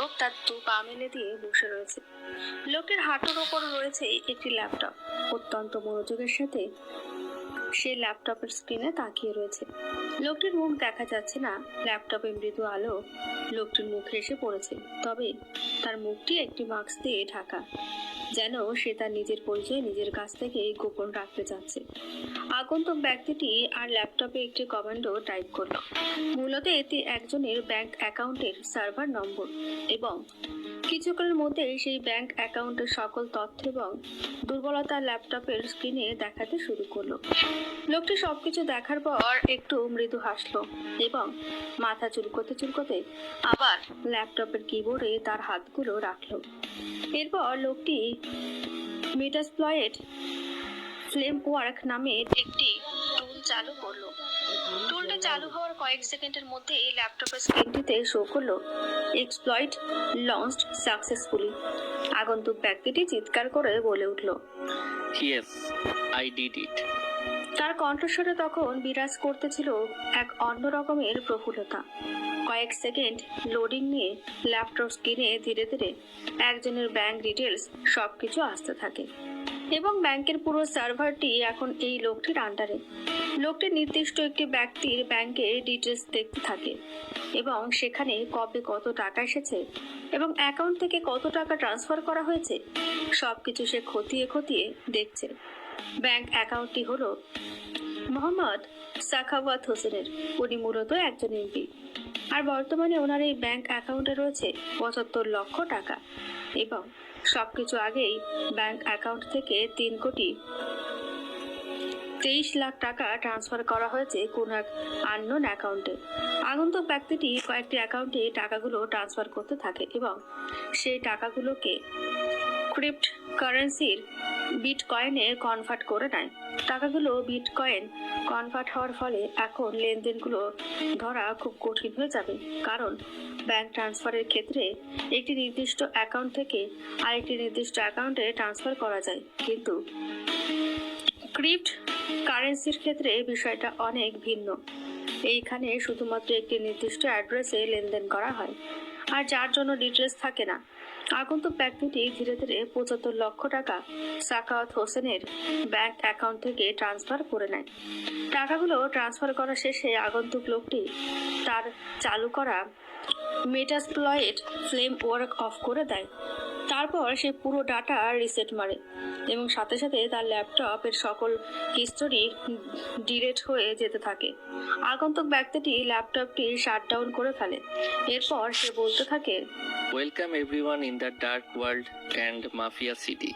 লোক তার দু পা মেলে দিয়ে বসে রয়েছে। লোকটির হাঁটুর ওপর রয়েছে একটি ল্যাপটপ। অত্যন্ত মনোযোগের সাথে সে ল্যাপটপের স্ক্রিনে তাকিয়ে রয়েছে। লোকটির মুখ দেখা যাচ্ছে না। ল্যাপটপে মৃদু আলো লোকটির মুখে এসে পড়েছে, তবে তার মুখটি একটি মাস্ক দিয়ে ঢাকা, যেন সে তার নিজের পরিচয় নিজের কাছ থেকে গোপন রাখতে চাচ্ছে। আগন্তুক ব্যক্তিটি আর ল্যাপটপে একটি কমান্ডো টাইপ করলো। মূলত এটি একজনের ব্যাংক অ্যাকাউন্টের সার্ভার নম্বর এবং কিছুক্ষণের মধ্যে সেই ব্যাংক অ্যাকাউন্টের সকল তথ্য এবং দুর্বলতা ল্যাপটপের স্ক্রিনে দেখাতে শুরু করলো। লোকটি সবকিছু দেখার পর একটু মৃদু হাসলো এবং মাথা চুলকোতে চুলকোতে আবার ল্যাপটপের কিবোর্ডে তার হাতগুলো রাখলো। এরপর লোকটি মেটাসপ্লয়েড ফ্লেমওয়ার্ক নামের একটি টুল চালু করলো। টুলটা চালু হওয়ার কয়েক সেকেন্ডের মধ্যেই ল্যাপটপের স্ক্রিনটিতে শো করলো এক্সপ্লয়েট লঞ্চড সাকসেসফুলি। আগন্তুক ব্যক্তিটি চিৎকার করে বলে উঠল, ইয়েস, আই ডিড ইট। তার কণ্ঠস্বরে তখন বিরাজ করতেছিল এক অন্য রকমের প্রফুল্লতা। কয়েক সেকেন্ড লোডিং নিয়ে ল্যাপটপ স্ক্রিনে ধীরে ধীরে একজনের ব্যাংক ডিটেলস সবকিছু আসতে থাকে এবং ব্যাংকের পুরো সার্ভারটি এখন এই লোকটির আন্ডারে। লোকটি নির্দিষ্ট একটি ব্যক্তির ব্যাংকের ডিটেলস দেখতে থাকে এবং সেখানে কবে কত টাকা এসেছে এবং অ্যাকাউন্ট থেকে কত টাকা ট্রান্সফার করা হয়েছে সবকিছু সে খতিয়ে খতিয়ে দেখছে। ব্যাংক অ্যাকাউন্টটি হলো মোহাম্মদ সাখাওয়াত হোসেনের। উনি মূলত একজন এমপি, আর বর্তমানে ওনার এই ব্যাংক অ্যাকাউন্টে রয়েছে ৭৫ লক্ষ টাকা এবং সবকিছু আগেই ব্যাংক অ্যাকাউন্ট থেকে ৩,২৩,০০,০০০ টাকা ট্রান্সফার করা হয়েছে কোন এক আননোন অ্যাকাউন্টে। আগন্তুক ব্যক্তিটি কয়েকটি অ্যাকাউন্টে টাকাগুলো ট্রান্সফার করতে থাকে এবং সেই টাকাগুলোকে ক্রিপ্ট কারেন্সির বিটকয়েনে কনভার্ট করে নেয়। টাকাগুলো বিটকয়েন কনভার্ট হওয়ার ফলে এখন লেনদেনগুলো ধরা খুব কঠিন হয়ে যাবে, কারণ ব্যাংক ট্রান্সফারের ক্ষেত্রে একটি নির্দিষ্ট অ্যাকাউন্ট থেকে আরেকটি নির্দিষ্ট অ্যাকাউন্টে ট্রান্সফার করা যায়, কিন্তু ক্রিপ্ট কারেন্সির ক্ষেত্রে বিষয়টা অনেক ভিন্ন। এইখানে শুধুমাত্র একটি নির্দিষ্ট অ্যাড্রেসে লেনদেন করা হয়, আর যার জন্য ডিটেলস থাকে না। আগন্তুক ব্যক্তিটি ধীরে ধীরে ৭৫ লক্ষ টাকা সাখাওয়াত হোসেনের ব্যাংক অ্যাকাউন্ট থেকে ট্রান্সফার করে নেয়। টাকাগুলো ট্রান্সফার করা শেষে আগন্তুক লোকটি তার চালু করা মেটাসপ্লয়েড ফ্লেমওয়ার্ক অফ করে দেয়। তারপর সে পুরো ডাটা রিসেট মারে এবং সাথে সাথে তার ল্যাপটপের সকল হিস্টোরি ডিলিট হয়ে যেতে থাকে। আগন্তুক ব্যক্তিটি ল্যাপটপটি শাটডাউন করে ফেলে। এরপর সে বলতে থাকে, welcome everyone in the dark world and mafia city.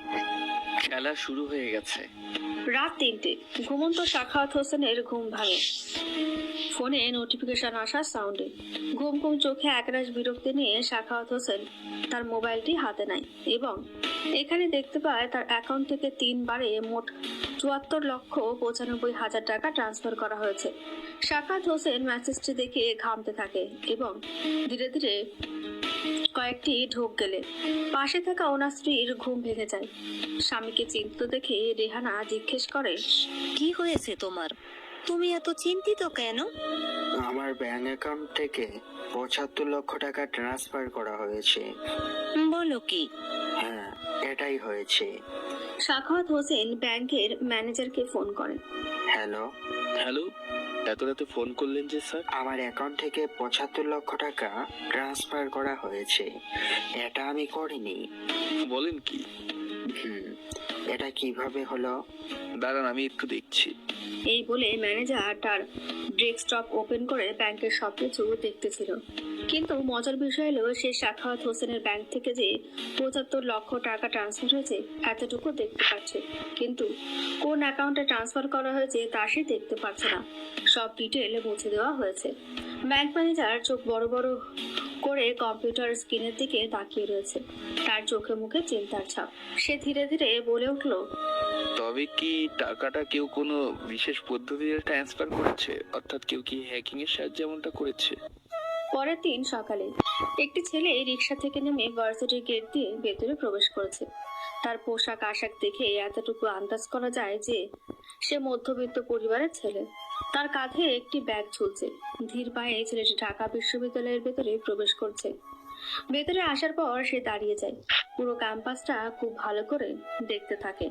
খেলা শুরু হয়ে গেছে। রাত ৩টে। ঘুমন্ত সাখাওয়াত হোসেনের ঘুম ভাঙে ফোনে নোটিফিকেশন আসার সাউন্ডে। ঘুম ঘুম চোখে একরাশ বিরক্তি নিয়ে সাখাওয়াত হোসেন তার মোবাইলটি হাতে নেয় এবং এখানে দেখতে পায় তার অ্যাকাউন্ট থেকে ৩ বারে মোট ৭৪,৯৫,০০০ টাকা ট্রান্সফার করা হয়েছে। সাখাওয়াত হোসেন মেসেজটি দেখে ঘামতে থাকে এবং ধীরে ধীরে কয়েকটি ঢোক গেলে পাশে থাকা ওনার স্ত্রীর ঘুম ভেঙে যায়। স্বামীকে চিন্তিত দেখে রেহানা জিজ্ঞেস করে, কি হয়েছে তোমার? তুমি এত চিন্তিত কেন? আমার ব্যাংক অ্যাকাউন্ট থেকে ৭৫ লক্ষ টাকা ট্রান্সফার করা হয়েছে। বলো কি? হ্যাঁ, এটাই হয়েছে। সাখাওয়াত হোসেন ব্যাংকের ম্যানেজারকে ফোন করেন। হ্যালো, এত রাতে ফোন করলেন যে স্যার? আমার অ্যাকাউন্ট থেকে ৭৫ লক্ষ টাকা ট্রান্সফার করা হয়েছে। এটা আমি করিনি। বলেন কি? এটা কিভাবে হলো? দাঁড়ান, আমি একটু দেখছি। এই বলে ম্যানেজার তার ডেস্কটপ ওপেন করে ব্যাংকের সবকিছু দেখতেছিল, কিন্তু মজার বিষয় হলো সে সাখাওয়াত হোসেনের ব্যাংক থেকে যে ৭৫ লক্ষ টাকা ট্রান্সফার হয়েছে এতটুকু দেখতে পাচ্ছে, কিন্তু কোন অ্যাকাউন্টে ট্রান্সফার করা হয়েছে তা সে দেখতে পাচ্ছে না। সব ডিটেল মুছে দেওয়া হয়েছে। ব্যাংক ম্যানেজার চোখ বড় বড় করে কম্পিউটার স্ক্রিনের দিকে তাকিয়ে রয়েছে। তার চোখে মুখে চিন্তার ছাপ। সে ধীরে ধীরে বলে উঠল, তবে কি টাকাটা কেউ কোনো বিশেষ পদ্ধতিতে ট্রান্সফার করেছে? অর্থাৎ কেউ কি হ্যাকিং এর সাহায্যে এমনটা করেছে? পরের দিন সকালে একটি ছেলে রিক্সা থেকে নেমে ভার্সিটির গেট দিয়ে ভেতরে প্রবেশ করেছে। তার পোশাক আশাক দেখে এতটুকু আন্দাজ করা যায় যে সে মধ্যবিত্ত পরিবারের ছেলে। তার কাঁধে একটি ব্যাগ ঝুলছে। ধীর পায়ে ছেলেটি ঢাকা বিশ্ববিদ্যালয়ের ভেতরে প্রবেশ করছে। ভেতরে আসার পর সে দাঁড়িয়ে যায়, পুরো ক্যাম্পাসটা খুব ভালো করে দেখতে থাকে।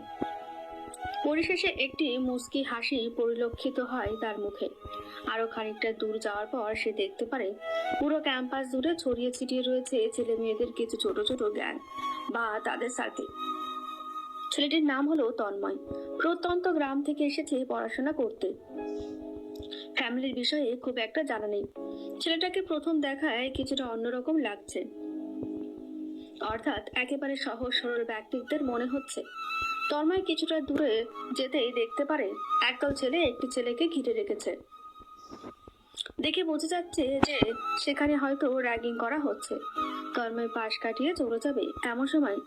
পরিশেষে একটি মুচকি হাসি পরিলক্ষিত হয় তার মুখে। আরো খানিকটা দূর যাওয়ার পর সে দেখতে পারে পুরো ক্যাম্পাস জুড়ে ছড়িয়ে ছিটিয়ে রয়েছে ছেলে মেয়েদের কিছু ছোট ছোট গ্যাং বা তাদের সাথে। ছেলেটির নাম হলো তন্ময়। প্রত্যন্ত গ্রাম থেকে এসেছে পড়াশোনা করতে। ফ্যামিলির বিষয়ে খুব একটা জানা নেই। ছেলেটাকে প্রথম দেখায় কিছুটা অন্যরকম লাগছে, অর্থাৎ একেবারে সহজ সরল ব্যক্তিত্বের মনে হচ্ছে। তন্ময় কিছুটা দূরে যেতেই দেখতে পারে একদল ছেলে একটি ছেলেকে ঘিরে রেখেছে। দেখে বোঝা যাচ্ছে যে সেখানে হয়তো র্যাগিং করা হচ্ছে। তন্ময় পাশ কাটিয়ে চলে যাবে এমন সময়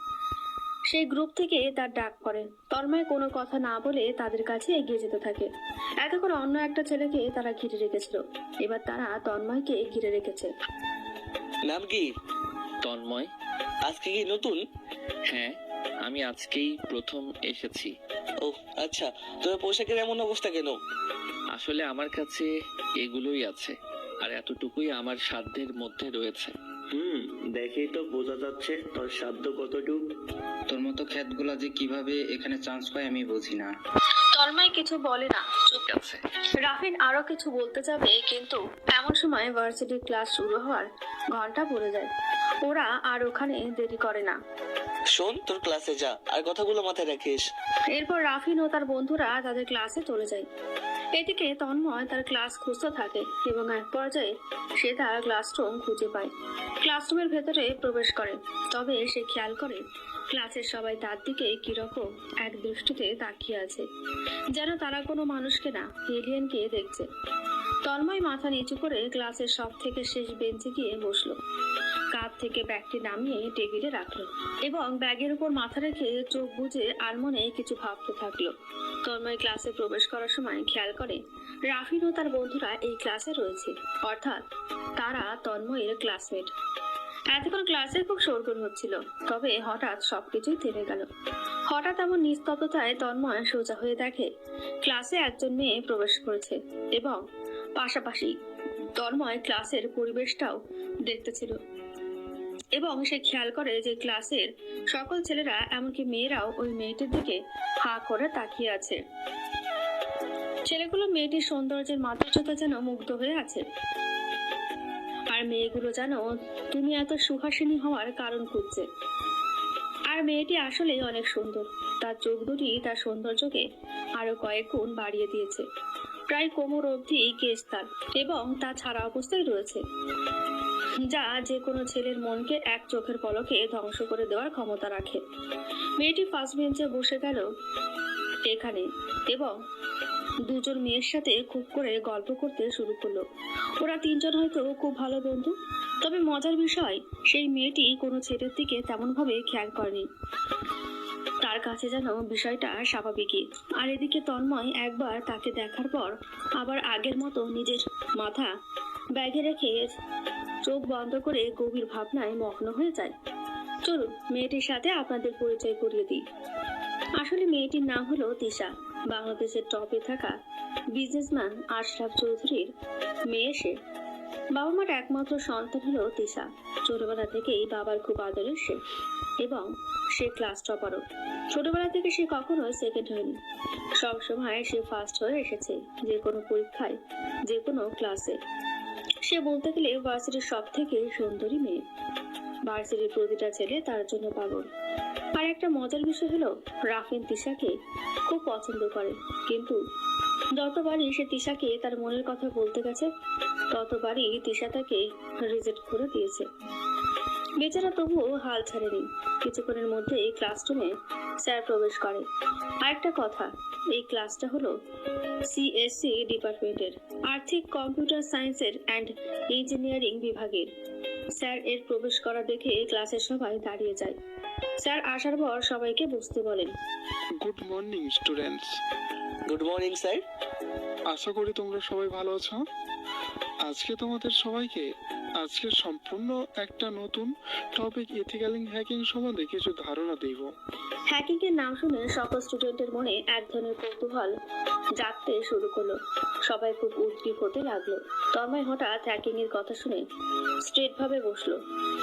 সেই গ্রুপ থেকে তার ডাক পড়ে। তন্ময় কোনো কথা না বলে তাদের কাছে এগিয়ে যেতে থাকে। এতক্ষণ অন্য একটা ছেলেকে তারা ঘিরে রেখেছিল, এবার তারা তন্ময়কে ঘিরে রেখেছে। নাম কি? তন্ময়। আজকে কি নতুন? হ্যাঁ, আমি আজকেই প্রথম এসেছি। ও আচ্ছা, তোর পোশাকের এমন অবস্থা কেন? আসলে আমার কাছে এগুলোই আছে, আর এতটুকুই আমার সাধ্যের মধ্যে রয়েছে। দেখেই তো বোঝা যাচ্ছে তোর সাধ্য কতটুক। তোর মতো খ্যাতগুলা যে কিভাবে এখানে চান্স পায় আমি বুঝি না। তন্ময় কিছু বলে না, চুপ আছে। রাফিন আরো কিছু বলতে যাবে, কিন্তু এমন সময় ভার্সিটির ক্লাস শুরু হওয়ার ঘন্টা পড়ে যায়। ওরা আর ওখানে দেরি করে না। শোন, তোর ক্লাসে যা, আর কথাগুলো মাথায় রাখিস। এরপর রাফিন ও তার বন্ধুরা তাদের ক্লাসে চলে যায়। এদিকে তন্ময় তার ক্লাস খুঁজতে থাকে এবং এক পর্যায়ে সে তার ক্লাসরুম খুঁজে পায়। ক্লাসরুমের ভেতরে প্রবেশ করে, তবে সে খেয়াল করে ক্লাসের সবাই তার দিকে কিরকম এক দৃষ্টিতে তাকিয়ে আছে, যেন তারা কোনো মানুষকে না এলিয়েনকে দেখছে। তন্ময় মাথা নিচু করে ক্লাসের সব থেকে শেষ বেঞ্চে গিয়ে বসলো। কাঁধ থেকে ব্যাগটি নামিয়ে টেবিলে রাখলো এবং ব্যাগের উপর মাথা রেখে চোখ বুজে আর মনে কিছু ভাবতে থাকলো। তন্ময় ক্লাসে প্রবেশ করার সময় খেয়াল করে রাফিন ও তার বন্ধুরা এই ক্লাসে রয়েছে, অর্থাৎ তারা তন্ময়ের ক্লাসমেট। এতক্ষণ ক্লাসে খুব শোরগোল হচ্ছিল, তবে হঠাৎ সবকিছুই থেমে গেল। হঠাৎ এমন নিস্তব্ধতায় তন্ময় সোজা হয়ে দেখে ক্লাসে একজন মেয়ে প্রবেশ করেছে এবং পাশাপাশি তন্ময় ক্লাসের পরিবেশটাও দেখতেছিল এবং সে খেয়াল করে যে ক্লাসের সকল ছেলেরা, এমনকি মেয়েরাও ওই মেয়েটির দিকে হা করে তাকিয়ে আছে। ছেলেগুলো মেয়েটির সৌন্দর্যের মাধুর্যতা যেন মুগ্ধ হয়ে আছে, আর মেয়েগুলো যেন তুমি এত সুহাসিনী হওয়ার কারণ খুঁজছে। আর মেয়েটি আসলেই অনেক সুন্দর। তার চোখ দুটি তার সৌন্দর্যকে আরো কয়েক গুণ বাড়িয়ে দিয়েছে। প্রায় কোমর অবধি কেশ তার, এবং তা ছাড়া অবস্থায় রয়েছে, যা যে কোনো ছেলের মনকে এক চোখের পলকে ধ্বংস করে দেওয়ার ক্ষমতা রাখে। মেয়েটি ফার্স্ট বেঞ্চে বসে গেল এখানে এবং দুজন মেয়ের সাথে খুব করে গল্প করতে শুরু করলো। ওরা তিনজন হয়তো খুব ভালো বন্ধু, তবে মজার বিষয় সেই মেয়েটি কোনো ছেলের দিকে তেমন ভাবে খেয়াল করেনি। তার কাছে যেন বিষয়টা স্বাভাবিকই। আর এদিকে তন্ময় একবার তাকে দেখার পর আবার আগের মতো নিজের মাথা ব্যাগে রেখে চোখ বন্ধ করে গভীর ভাবনায় মগ্ন হয়ে যায়। চলুন মেয়েটির সাথে আপনাদের পরিচয় করিয়ে দিই। আসলে মেয়েটির নাম হলো তিশা। বাংলাদেশের টপে থাকা বিজনেসম্যান আশরাফ চৌধুরীর মেয়ে সে। বাবা মার একমাত্র সন্তান হলো তিশা। ছোটবেলা থেকেই বাবার খুব আদরের সে, এবং সে ক্লাস টপারও। ছোটবেলা থেকে সে কখনোই সেকেন্ড হয়নি, সবসময় সে ফার্স্ট হয়ে এসেছে যে কোনো পরীক্ষায়, যে কোনো ক্লাসে। সে বলতে গেলে ভার্সিটির সব থেকে সুন্দরী মেয়ে। ভার্সিটির প্রতিটা ছেলে তার জন্য পাগল। আর একটা মজার বিষয় হলো রাফিন তিশাকে খুব পছন্দ করে, কিন্তু যতবারই সে তিশাকে তার মনের কথা বলতে গেছে ততবারই তিশা তাকে রিজেক্ট করে দিয়েছে। বেচারা তবুও হাল ছাড়েনি। কিছুক্ষণের মধ্যে এই ক্লাসরুমে স্যার প্রবেশ করে। আরেকটা কথা, এই ক্লাসটা হলো সিএসসি ডিপার্টমেন্টের, আর্থিক কম্পিউটার সায়েন্সের অ্যান্ড ইঞ্জিনিয়ারিং বিভাগের। স্যার এর প্রবেশ করা দেখে ক্লাসের সবাই দাঁড়িয়ে যায়। স্যার আসার পর সবাইকে বসতে বলেন। Good morning students. Good morning sir. আশা করি তোমরা সবাই ভালো আছো। আজকে তোমাদের সবাইকে আজকে সম্পূর্ণ একটা নতুন টপিক ইথিক্যাল হ্যাকিং সম্বন্ধে কিছু ধারণা দেব। হ্যাকিং এর নাম শুনে সকল স্টুডেন্টের মনে এক ধরনের কৌতূহল জাগতে শুরু করলো। সবাই খুব উদ্গ্রীব হতে লাগলো। তন্ময় হঠাৎ হ্যাকিং এর কথা শুনে স্ট্রেট ভাবে বসলো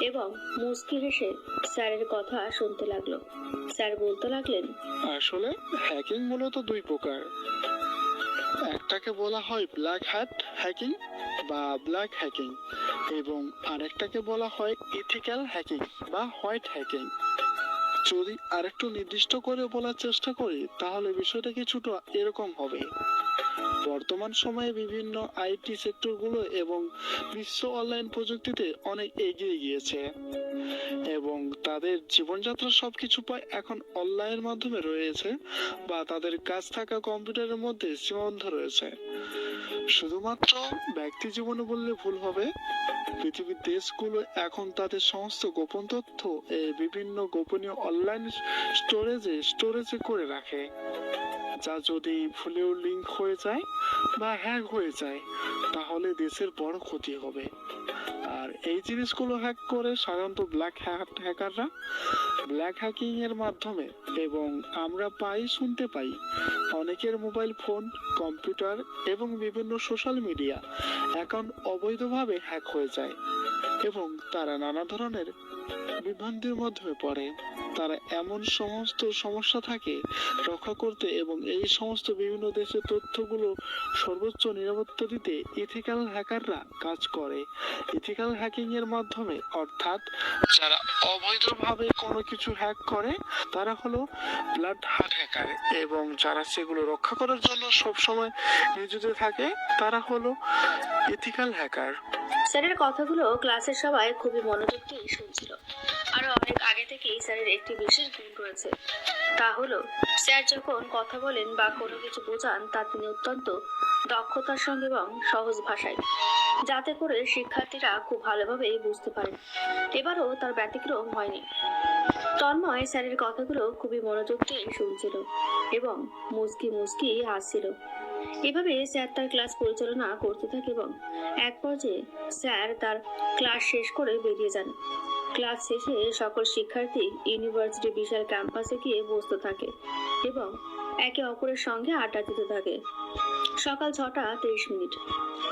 এবং মুচকি হেসে স্যারের কথা শুনতে লাগলো। স্যার বলতে লাগলেন, আসলে হ্যাকিং মূলত দুই প্রকার। একটাকে বলা হয় ব্ল্যাক হ্যাট হ্যাকিং বা ব্ল্যাক হ্যাকিং এবং আরেকটাকে বলা হয় ইথিক্যাল হ্যাকিং বা হোয়াইট হ্যাকিং। যদি আরেকটু নির্দিষ্ট করে বলার চেষ্টা করি তাহলে বিষয়টা কিছুটা এরকম হবে। বর্তমান সময়ে বিভিন্ন আইটি সেক্টরগুলো এবং বিশ্ব অনলাইন প্রযুক্তিতে অনেক এগিয়ে গিয়েছে এবং তাদের জীবনযাত্রা সবকিছু প্রায় এখন অনলাইনের মাধ্যমে রয়েছে বা তাদের কাজ থাকা কম্পিউটারের মধ্যে সীমাবদ্ধ রয়েছে। শুধুমাত্র ব্যক্তি জীবনে বললে ভুল হবে, পৃথিবীর দেশগুলো এখন তাদের সমস্ত গোপন তথ্য এই বিভিন্ন গোপনীয় অনলাইন স্টোরেজে করে রাখে, যা যদি ভুলেও লিঙ্ক হয়ে যায় বা হ্যাক হয়ে যায় তাহলে দেশের বড় ক্ষতি হবে। আর এই জিনিসগুলো হ্যাক করে সাধারণত ব্ল্যাক হ্যাকাররা ব্ল্যাক হ্যাকিং এর মাধ্যমে এবং আমরা শুনতে পাই অনেকের মোবাইল ফোন, কম্পিউটার এবং বিভিন্ন সোশ্যাল মিডিয়া অ্যাকাউন্ট অবৈধভাবে হ্যাক হয়ে যায় এবং তারা নানা ধরনের বিভ্রান্তির মধ্যে পড়ে। তারা এমন সমস্ত সমস্যা থাকে রক্ষা করতে এবং এই সমস্ত বিভিন্ন দেশের তথ্যগুলো সর্বোচ্চ নিরাপত্তা দিতে ইথিক্যাল হ্যাকাররা কাজ করে। ইথিক্যাল হ্যাকিং এর মাধ্যমে অর্থাৎ যারা অবৈধভাবে কোনো কিছু হ্যাক করে তারা হলো ব্লাড হার্ট হ্যাকার এবং যারা সেগুলো রক্ষা করার জন্য সবসময় নিয়োজিত থাকে তারা হলো ইথিক্যাল হ্যাকার। স্যারের কথাগুলো ক্লাসের সবাই খুবই মনোযোগ দিয়ে শুনছিল। আরো অনেক আগে থেকেই স্যারের একটি বিশেষ গুণ রয়েছে, তা হলো স্যার যখন কথা বলেন বা কোনো কিছু বোঝান তা তিনি অত্যন্ত দক্ষতার সঙ্গে এবং সহজ ভাষায়, যাতে করে শিক্ষার্থীরা খুব ভালোভাবে বুঝতে পারেন। এবারও তার ব্যতিক্রম হয়নি। তন্ময় স্যারের কথাগুলো খুবই মনোযোগ দিয়ে শুনছিল এবং মুচকি মুচকি হাসছিল। এভাবে স্যার তার ক্লাস পরিচালনা করতে থাকে এবং এক পর্যায়ে স্যার তার ক্লাস শেষ করে বেরিয়ে যান। ক্লাস শেষে সকল শিক্ষার্থী ইউনিভার্সিটির বিশাল ক্যাম্পাসে গিয়ে বসতে থাকে এবং একে অপরের সঙ্গে আড্ডা দিতে থাকে। সকাল 6:30।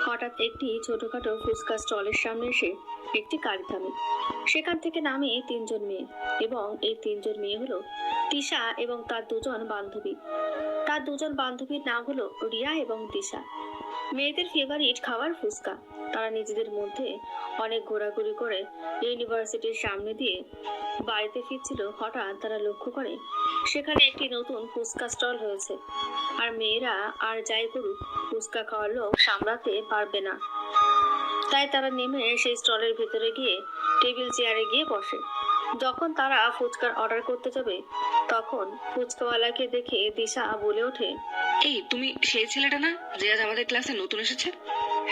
হঠাৎ একটি ছোটখাটো ফুচকা স্টলের সামনে এসে একটি গাড়ি থামে। সেখান থেকে নামে 3 জন মেয়ে এবং এই 3 জন মেয়ে হলো তিশা এবং তার 2 জন বান্ধবী। তার 2 জন বান্ধবীর নাম হলো রিয়া এবং দিশা। মেয়েদের ফেভারিট খাবার ফুচকা। তারা নিজেদের মধ্যে অনেক ঘোরাঘুরি করে ইউনিভার্সিটির সামনে দিয়ে বাড়িতে ফিরছিল। হঠাৎ তারা লক্ষ্য করে সেখানে একটি নতুন ফুচকা স্টল হয়েছে আর মেয়েরা আর যাই করুক ফুচকা খাওয়ার লোক সামলাতে পারবে না। তাই তারা নেমে সেই স্টলের ভেতরে গিয়ে টেবিল চেয়ারে গিয়ে বসে। যখন তারা ফুচকার অর্ডার করতে যাবে তখন ফুচকাওয়ালাকে দেখে দিশা বলে ওঠে, এই তুমি সেই ছেলেটা না যে আজ আমাদের ক্লাসে নতুন এসেছে?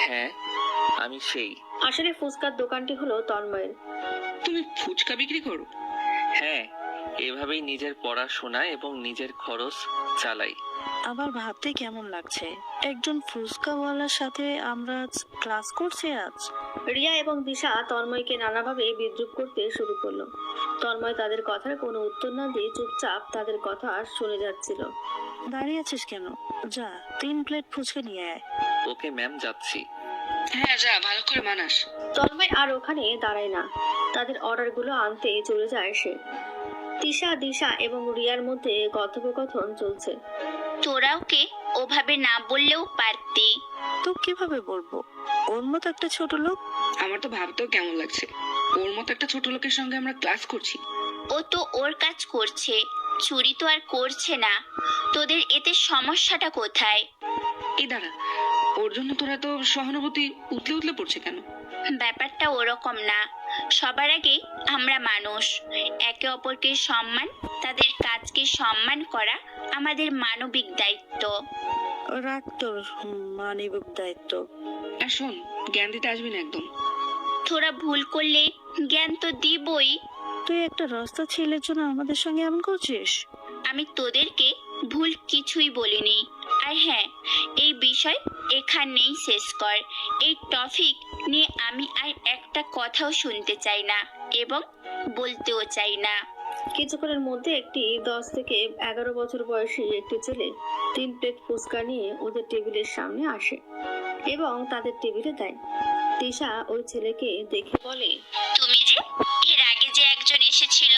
হ্যাঁ, আমি সেই। আসলে ফুচকার দোকানটি হলো তন্ময়ের। তুমি ফুচকা বিক্রি করো? হ্যাঁ, এভাবেই নিজের পড়াশোনা এবং নিজের খরচ চালাই। আবার ভাবতে কেমন লাগছে, একজন ফুচকাওয়ালার সাথে আমরা ক্লাস করছি আজ। রিয়া এবং দিশা তন্ময়কে নানাভাবে বিদ্রুপ করতে শুরু করলো। তন্ময় তাদের কথার কোনো উত্তর না দিয়ে চুপচাপ তাদের কথা শুনে যাচ্ছিল। দাঁড়িয়ে আছিস কেন? যা 3 প্লেট ফুচকা নিয়ে আয়। ওকে ম্যাম, যাচ্ছি। হ্যাঁ যা, ভালো করে মানাস। তন্ময় আর ওখানে দাঁড়ায় না, তাদের অর্ডারগুলো আনতে চলে যায় সে। তিশা, দিশা এবং রিয়ার মধ্যে কথোপকথন চলছে। তোরা ওকে ওভাবে না বললেও পারতি। তো কিভাবে বলবো? ওর মতো একটা ছোট লোক। আমার তো ভাবতেও কেমন লাগছে, ওর মতো একটা ছোট লোকের সঙ্গে আমরা ক্লাস করছি। ও তো ওর কাজ করছে, চুরি তো আর করছে না। তোদের এতে সমস্যাটা কোথায়? এই দাঁড়া, ওর জন্য তোরা তো সহানুভূতি উতলে উতলে পড়ছে কেন? ব্যাপারটা ওরকম না। সবার আগে আমরা মানুষ, একে অপরকে সম্মান, তাদের কাজকে সম্মান করা আমাদের মানবিক দায়িত্ব। রাখ তোর মানবিক দায়িত্ব। আর শোন, জ্ঞান দিতে আসবি না একদম। তোরা ভুল করলে জ্ঞান তো দিবই। তুই একটা রাস্তা ছেলের জন্য আমাদের সঙ্গে এমন করছিস? আমি তোদেরকে ভুল কিছুই বলিনি। আর হ্যাঁ, এই বিষয় এখানেই শেষ কর। এই টপিক নিয়ে আমি আর একটা কথাও শুনতে চাই না এবং বলতেও চাই না। কিছুক্ষণের মধ্যে একটি 10 থেকে 11 বছর বয়সী একটি ছেলে 3 প্লেট ফুচকা নিয়ে ওদের টেবিলের সামনে আসে এবং তাদের টেবিলে দেয়। তিশা ওই ছেলেকে দেখে বলে, তুমি যে এর আগে যে একজন এসেছিল